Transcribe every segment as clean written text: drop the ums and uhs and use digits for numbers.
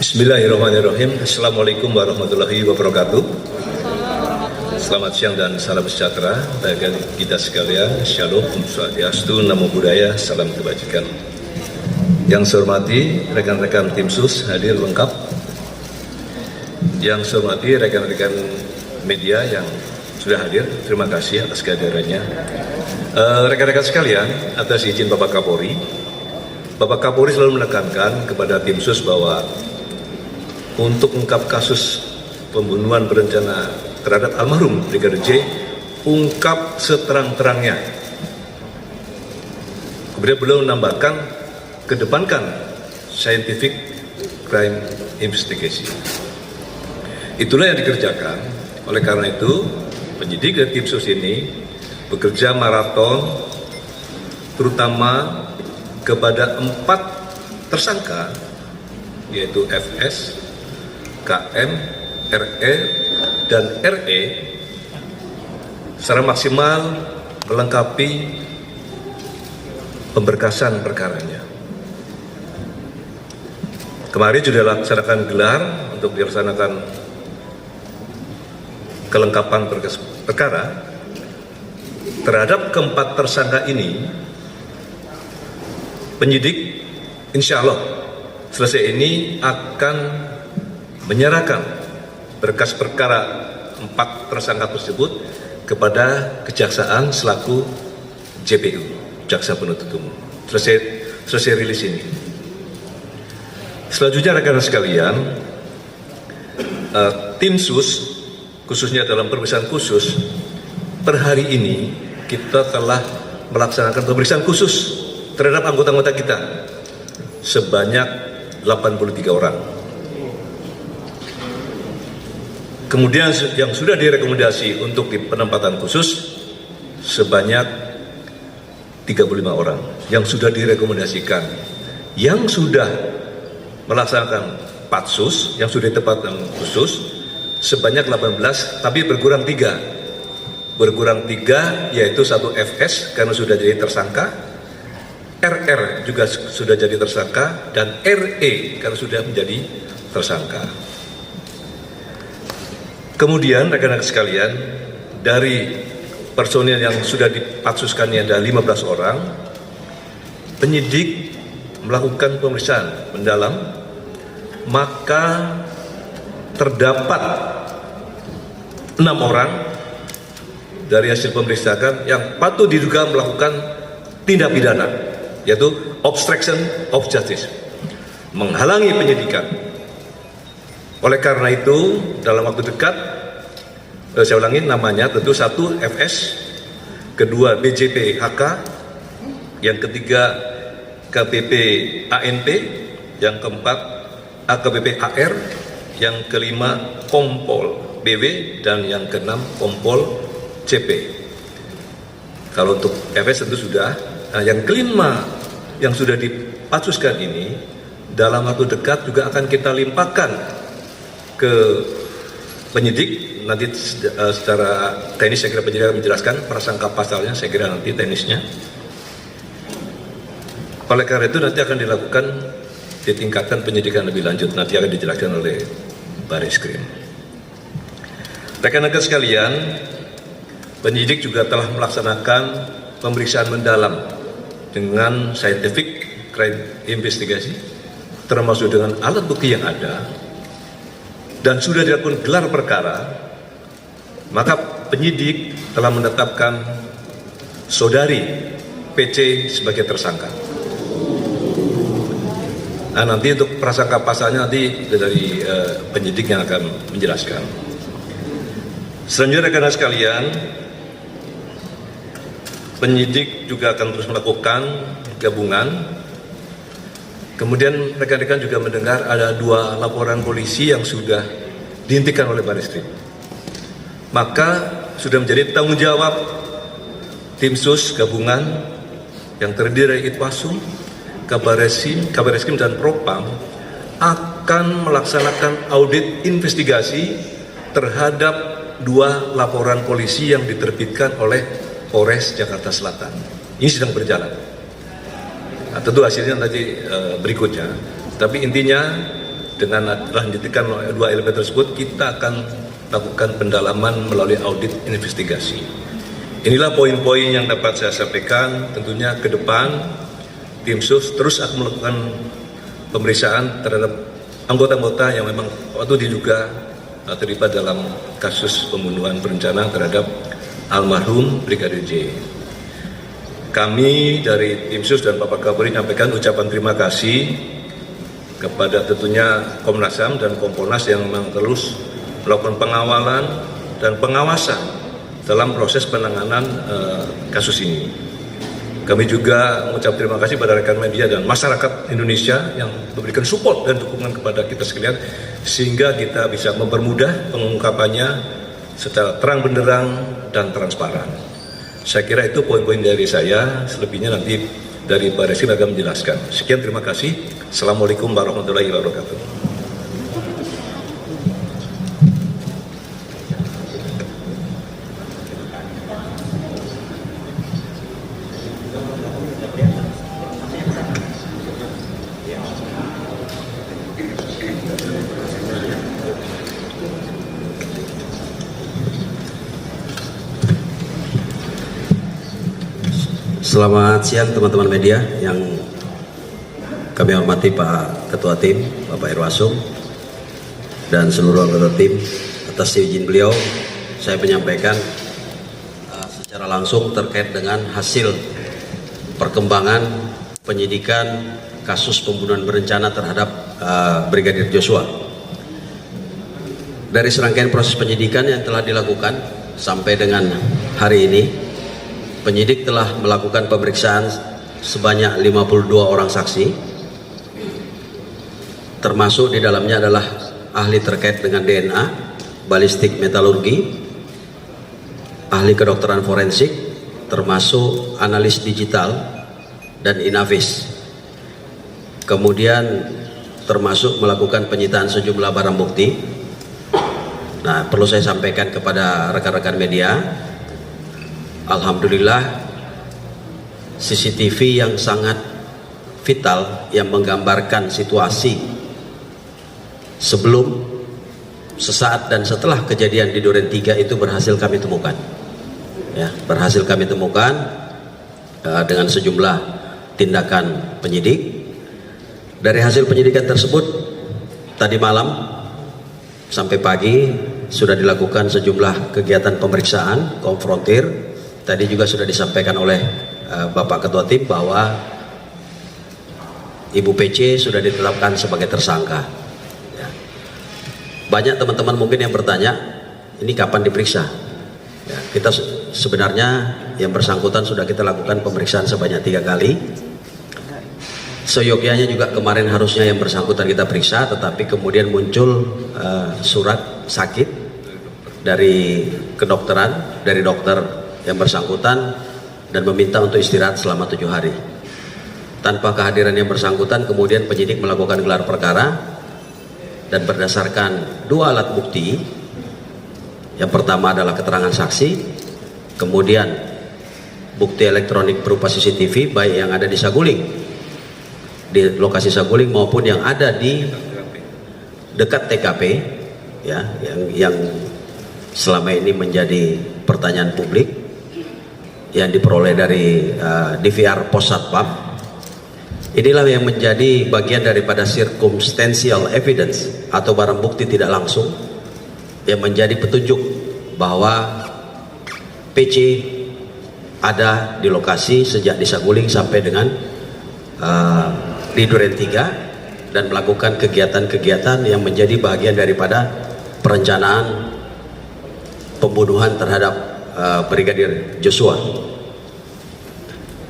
Bismillahirrahmanirrahim. Assalamualaikum warahmatullahi wabarakatuh. Selamat siang dan salam sejahtera bagi kita sekalian. Shalom, Om Swastiastu, Namo Buddhaya, salam kebajikan. Yang saya hormati rekan-rekan tim sus hadir lengkap. Yang saya hormati rekan-rekan media yang sudah hadir, terima kasih atas kehadirannya. Rekan-rekan sekalian, atas izin Bapak Kapolri selalu menekankan kepada tim sus bahwa untuk mengungkap kasus pembunuhan berencana terhadap almarhum Brigadir J, ungkap seterang-terangnya. Kemudian beliau menambahkan, kedepankan scientific crime investigation. Itulah yang dikerjakan. Oleh karena itu, penyidik dan tim sus ini bekerja maraton, terutama kepada 4 tersangka, yaitu FS, KM, RE, dan RE secara maksimal melengkapi pemberkasan perkaranya. Kemarin sudah dilaksanakan gelar untuk dilaksanakan kelengkapan berkas perkara. Terhadap keempat tersangka ini, penyidik insya Allah selesai ini akan menyerahkan berkas perkara 4 tersangka tersebut kepada kejaksaan selaku JPU, jaksa penuntut umum. Selesai rilis ini. Selanjutnya rekan-rekan sekalian, tim sus khususnya dalam pemeriksaan khusus per hari ini kita telah melaksanakan pemeriksaan khusus terhadap anggota-anggota kita sebanyak 83 orang. Kemudian yang sudah direkomendasi untuk di penempatan khusus sebanyak 35 orang yang sudah direkomendasikan. Yang sudah melaksanakan patsus, yang sudah ditempatkan khusus sebanyak 18, tapi berkurang 3. Berkurang 3 yaitu 1 FS karena sudah jadi tersangka, RR juga sudah jadi tersangka, dan RE karena sudah menjadi tersangka. Kemudian rekan-rekan sekalian, dari personil yang sudah dipatsuskannya ada 15 orang, penyidik melakukan pemeriksaan mendalam, maka terdapat 6 orang dari hasil pemeriksaan yang patut diduga melakukan tindak pidana, yaitu obstruction of justice, menghalangi penyidikan. Oleh karena itu, dalam waktu dekat, saya ulangi namanya, tentu 1 FS, kedua BJP HK, yang ketiga KPP ANP, yang keempat AKBP AR, yang kelima Kompol BW, dan yang keenam Kompol CP. Kalau untuk FS tentu sudah. Nah, yang kelima yang sudah dipatsuskan ini dalam waktu dekat juga akan kita limpahkan ke penyidik. Nanti secara teknis saya kira penyidik akan menjelaskan prasangka pasalnya, saya kira nanti teknisnya. Oleh karena itu nanti akan dilakukan ditingkatkan penyidikan lebih lanjut, nanti akan dijelaskan oleh Bareskrim. Rekan-rekan sekalian, penyidik juga telah melaksanakan pemeriksaan mendalam dengan scientific crime investigasi, termasuk dengan alat bukti yang ada, dan sudah dilakukan gelar perkara. Maka penyidik telah menetapkan saudari PC sebagai tersangka. Nah, nanti untuk prasangka pasalnya nanti dari penyidik yang akan menjelaskan. Selanjutnya rekan-rekan sekalian, penyidik juga akan terus melakukan gabungan. Kemudian rekan-rekan juga mendengar ada 2 laporan polisi yang sudah dihentikan oleh Bareskrim. Maka sudah menjadi tanggung jawab tim sus gabungan yang terdiri dari Itwasum, Kabareskrim dan Propam akan melaksanakan audit investigasi terhadap 2 laporan polisi yang diterbitkan oleh Polres Jakarta Selatan. Ini sedang berjalan. Nah, tentu hasilnya nanti berikutnya. Tapi intinya Dengan lanjutkan dua elemen tersebut, kita akan lakukan pendalaman melalui audit investigasi. Inilah poin-poin yang dapat saya sampaikan. Tentunya ke depan tim sus terus akan melakukan pemeriksaan terhadap anggota-anggota yang memang waktu diduga terlibat dalam kasus pembunuhan berencana terhadap almarhum Brigadir J. Kami dari tim sus dan Bapak Kapolri menyampaikan ucapan terima kasih kepada tentunya Komnas HAM dan Kompolnas yang memang terus melakukan pengawalan dan pengawasan dalam proses penanganan kasus ini. Kami juga mengucap terima kasih pada rekan media dan masyarakat Indonesia yang memberikan support dan dukungan kepada kita sekalian, sehingga kita bisa mempermudah pengungkapannya secara terang benderang dan transparan. Saya kira itu poin-poin dari saya, selebihnya nanti dari Pak Reskrim akan menjelaskan. Sekian, terima kasih. Assalamualaikum warahmatullahi wabarakatuh. Selamat siang teman-teman media yang kami hormati, Pak Ketua Tim, Bapak Irwasum, dan seluruh anggota tim. Atas izin beliau, saya menyampaikan secara langsung terkait dengan hasil perkembangan penyidikan kasus pembunuhan berencana terhadap Brigadir Joshua. Dari serangkaian proses penyidikan yang telah dilakukan sampai dengan hari ini, penyidik telah melakukan pemeriksaan sebanyak 52 orang saksi, termasuk di dalamnya adalah ahli terkait dengan DNA, balistik metalurgi, ahli kedokteran forensik, termasuk analis digital dan inavis. Kemudian termasuk melakukan penyitaan sejumlah barang bukti. Nah, perlu saya sampaikan kepada rekan-rekan media, alhamdulillah CCTV yang sangat vital yang menggambarkan situasi sebelum, sesaat dan setelah kejadian di Duren 3 itu berhasil kami temukan. Ya, berhasil kami temukan dengan sejumlah tindakan penyidik. Dari hasil penyidikan tersebut, tadi malam sampai pagi sudah dilakukan sejumlah kegiatan pemeriksaan konfrontir. Tadi juga sudah disampaikan oleh Bapak Ketua Tim bahwa Ibu PC sudah ditetapkan sebagai tersangka. Ya. Banyak teman-teman mungkin yang bertanya, ini kapan diperiksa? Ya, kita sebenarnya yang bersangkutan sudah kita lakukan pemeriksaan sebanyak 3 kali. Seyogyanya juga kemarin harusnya yang bersangkutan kita periksa, tetapi kemudian muncul surat sakit dari kedokteran, dari dokter yang bersangkutan, dan meminta untuk istirahat selama 7 hari. Tanpa kehadiran yang bersangkutan, kemudian penyidik melakukan gelar perkara, dan berdasarkan 2 alat bukti, yang pertama adalah keterangan saksi, kemudian bukti elektronik berupa CCTV, baik yang ada di Saguling, di lokasi Saguling, maupun yang ada di dekat TKP, ya, yang selama ini menjadi pertanyaan publik, yang diperoleh dari DVR Pos Satpam. Inilah yang menjadi bagian daripada circumstantial evidence atau barang bukti tidak langsung yang menjadi petunjuk bahwa PC ada di lokasi sejak di Saguling sampai dengan di Duren 3 dan melakukan kegiatan-kegiatan yang menjadi bagian daripada perencanaan pembunuhan terhadap Brigadir Joshua.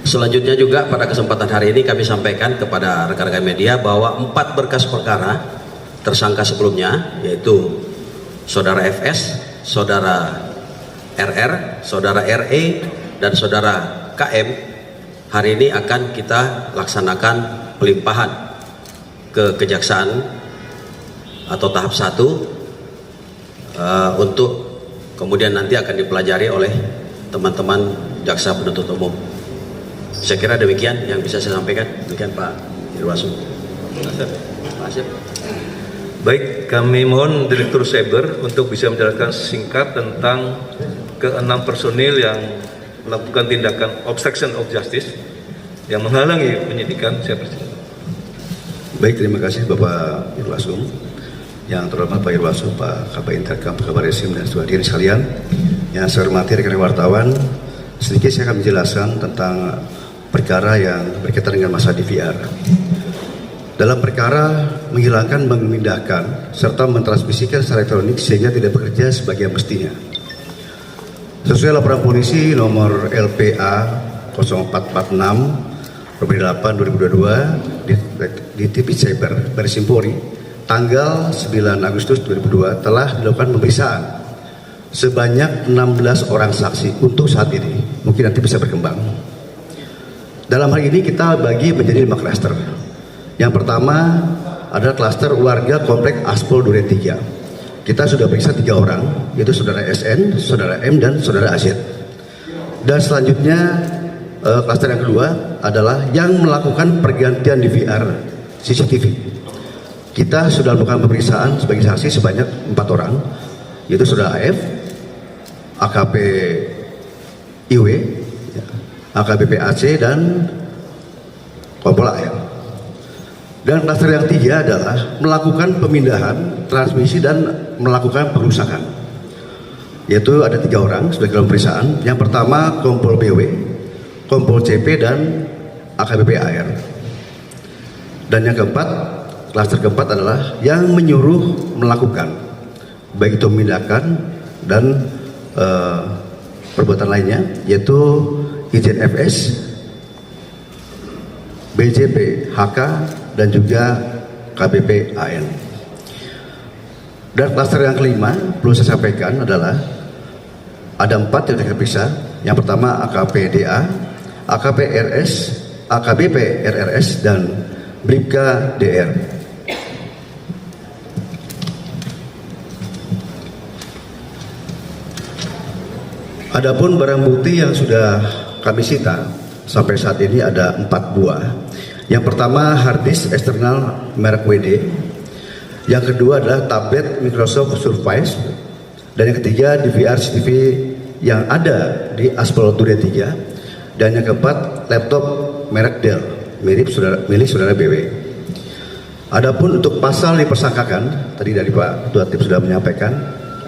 Selanjutnya juga pada kesempatan hari ini kami sampaikan kepada rekan-rekan media bahwa 4 berkas perkara tersangka sebelumnya, yaitu Saudara FS, Saudara RR, Saudara RE, dan Saudara KM, hari ini akan kita laksanakan pelimpahan ke kejaksaan atau tahap 1 untuk kemudian nanti akan dipelajari oleh teman-teman jaksa penuntut umum. Saya kira demikian yang bisa saya sampaikan. Demikian Pak Irwasum. Pak Asep. Baik, kami mohon Direktur Cyber untuk bisa menjelaskan singkat tentang ke-6 personil yang melakukan tindakan obstruction of justice yang menghalangi penyidikan. Saya persilakan. Baik, terima kasih Bapak Irwasum. Yang terhormat Pak Irwasum, Pak Kabak Interkam, Pak Kabar Eskrim, dan seluruh hadirin sekalian. Yang saya hormati rekan wartawan, sedikit saya akan menjelaskan tentang perkara yang berkaitan dengan masa DVR. Dalam perkara menghilangkan, memindahkan, serta mentransmisikan secara elektronik sehingga tidak bekerja sebagai mestinya. Sesuai laporan polisi nomor LPA 0446 8 2022 di TV Cyber Baris Krim Polri tanggal 9 Agustus 2002 telah dilakukan pemeriksaan sebanyak 16 orang saksi untuk saat ini. Mungkin nanti bisa berkembang. Dalam hal ini kita bagi menjadi 5 klaster. Yang pertama adalah klaster warga komplek Aspol Duren 3. Kita sudah periksa 3 orang, yaitu saudara SN, saudara M, dan saudara AZ. Dan selanjutnya klaster yang kedua adalah yang melakukan pergantian DVR CCTV. Kita sudah melakukan pemeriksaan sebagai saksi sebanyak 4 orang, yaitu saudara AF, AKP IW, AKBP AC, dan Kompol AL. Dan klaster yang 3 adalah melakukan pemindahan, transmisi, dan melakukan perusakan. Yaitu ada 3 orang sebagai dalam pemeriksaan. Yang pertama Kompol BW, Kompol CP, dan AKBP AR. Dan yang keempat, klaster keempat adalah yang menyuruh melakukan, baik itu memindahkan dan perbuatan lainnya, yaitu izin FS, BJP HK, dan juga KBP AN. Dan klaster yang kelima perlu saya sampaikan adalah ada 4 yang kita periksa. Yang pertama AKP DA, AKP RS, AKBP RRS, dan Bribka DR. Adapun barang bukti yang sudah kami sita sampai saat ini ada 4 buah. Yang pertama hard disk eksternal merek WD. Yang kedua adalah tablet Microsoft Surface. Dan yang ketiga DVR CCTV yang ada di Aspol Duren 3. Dan yang keempat laptop merek Dell milik saudara BW. Adapun untuk pasal dipersangkakan, tadi dari Pak Ketua Tim sudah menyampaikan,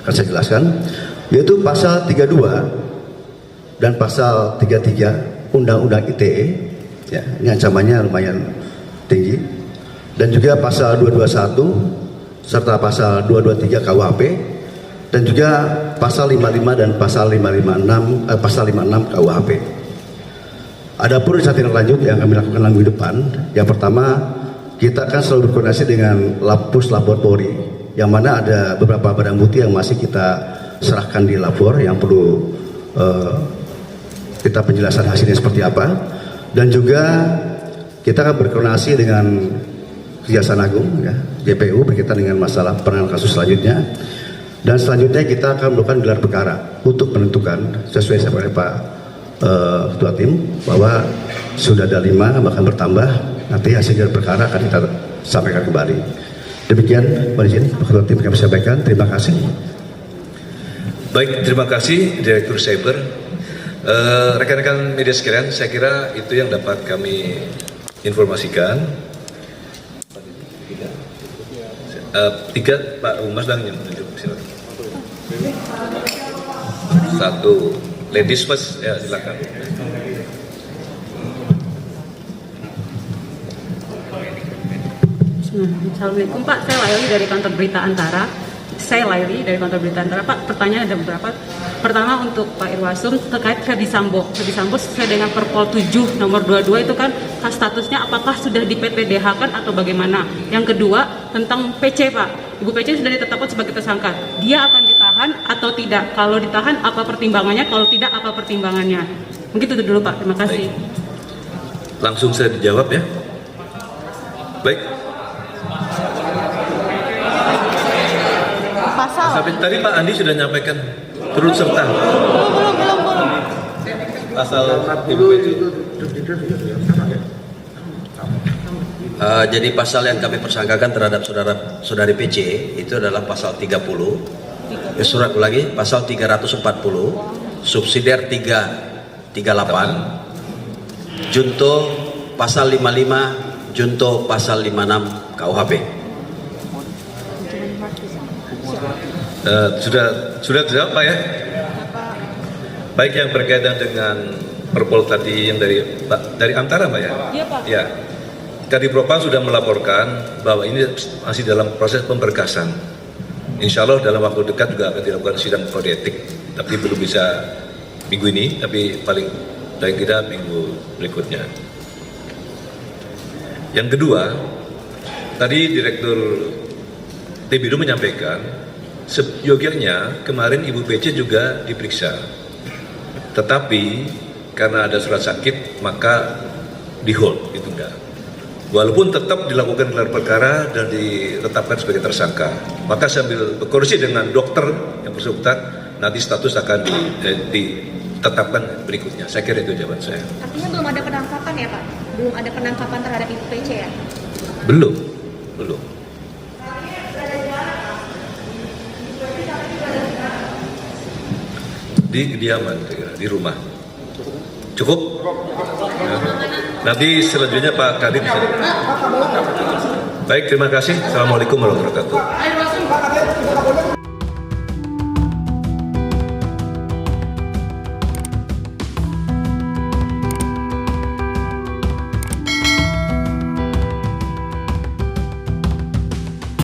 akan saya jelaskan, yaitu pasal 32 dan pasal 33 Undang-Undang ITE. Ya, ini ancamannya lumayan tinggi. Dan juga pasal 221 serta pasal 223 KUHP, dan juga pasal 55 dan pasal 56 KUHP. Adapun rencana tindak lanjut yang kami lakukan dalam minggu depan, yang pertama kita akan selalu berkoordinasi dengan Lapus Labor Polri, yang mana ada beberapa barang bukti yang masih kita serahkan di lapor yang perlu kita penjelasan hasilnya seperti apa. Dan juga kita akan berkoordinasi dengan Kejaksaan Agung, ya, JPU, berkaitan dengan masalah penanganan kasus selanjutnya. Dan selanjutnya kita akan melakukan gelar perkara untuk menentukan sesuai oleh Pak Ketua Tim bahwa sudah ada 5, bahkan bertambah. Nanti hasil gelar perkara akan kita sampaikan kembali. Demikian, Pak izin Pak Ketua Tim kami sampaikan. Terima kasih. Baik, terima kasih Direktur Cyber. Rekan-rekan media sekalian, saya kira itu yang dapat kami informasikan. 3 Pak Umas dan yang menunjuk, silakan. 1 ladies first, ya silakan. Assalamualaikum Pak, saya Laili dari kantor Berita Antara. Pak, pertanyaan ada beberapa. Pertama untuk Pak Irwasum terkait Ferdi Sambo. Ferdi Sambo sesuai dengan Perpol 7 nomor 22 itu kan statusnya apakah sudah di PPDH kan atau bagaimana? Yang kedua tentang PC Pak. Ibu PC sudah ditetapkan sebagai tersangka. Dia akan ditahan atau tidak? Kalau ditahan apa pertimbangannya? Kalau tidak apa pertimbangannya? Begitu dulu Pak. Terima kasih. Baik. Langsung saya dijawab ya. Baik. Sampai tadi Pak Andi sudah menyampaikan turut serta. Belum. Pasal Ibu PC. Jadi pasal yang kami persangkakan terhadap saudari PC itu adalah pasal 30, surat lagi pasal 340, subsidiar 338, junto pasal 55, junto pasal 56 KUHP. Sudah dijawab Pak ya? Baik, yang berkaitan dengan perpol tadi yang dari Antara Pak ya? Iya Pak. Ya. Tadi Propam sudah melaporkan bahwa ini masih dalam proses pemberkasan. Insya Allah dalam waktu dekat juga akan dilakukan sidang kode etik, tapi belum bisa minggu ini, tapi paling tidak minggu berikutnya. Yang kedua, tadi Direktur TBIDU menyampaikan, seyogianya kemarin Ibu PC juga diperiksa, tetapi karena ada surat sakit maka di hold, ditunda. Walaupun tetap dilakukan gelar perkara dan ditetapkan sebagai tersangka, maka sambil berkoordinasi dengan dokter yang bersangkutan, nanti status akan ditetapkan berikutnya. Saya kira itu jawaban saya. Artinya belum ada penangkapan ya Pak? Belum ada penangkapan terhadap Ibu PC ya? Belum. Di kediaman, di rumah. Cukup? Ya. Nanti selanjutnya Pak Kadip bisa. Baik, terima kasih. Assalamualaikum warahmatullahi wabarakatuh.